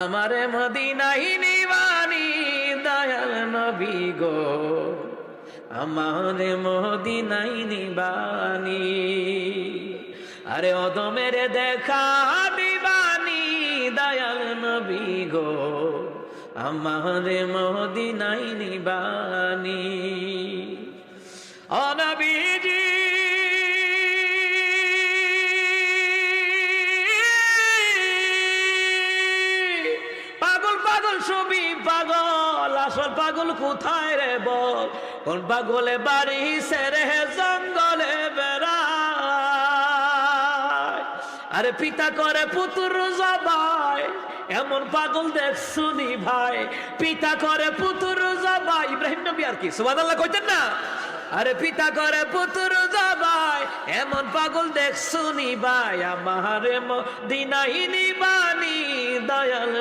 আমারে মদিনায় নিবানি দয়াল নবী গো, আমারে মদিনায় নিবানি। আরে অদমের দেখা দিবানি দয়াল নবী গো, আমারে মদিনায় নিবানি। ও নবীজি ছবি পাগল, আসল পাগল কোথায় রে বল? কোন পাগলে বাড়ি সেরে জঙ্গলে বেড়ায়। আরে পিতা করে পুত্র জবাই, এমন পাগল দেখছুনি ভাই। পিতা করে পুত্র জবাই, ইব্রাহিম নবী আর কি সুবহানাল্লাহ কইতেন না? আরে পিতা করে পুত্র জবাই, এমন পাগল দেখছুনি ভাই। আমারে মদিনায় নিবানি দয়াল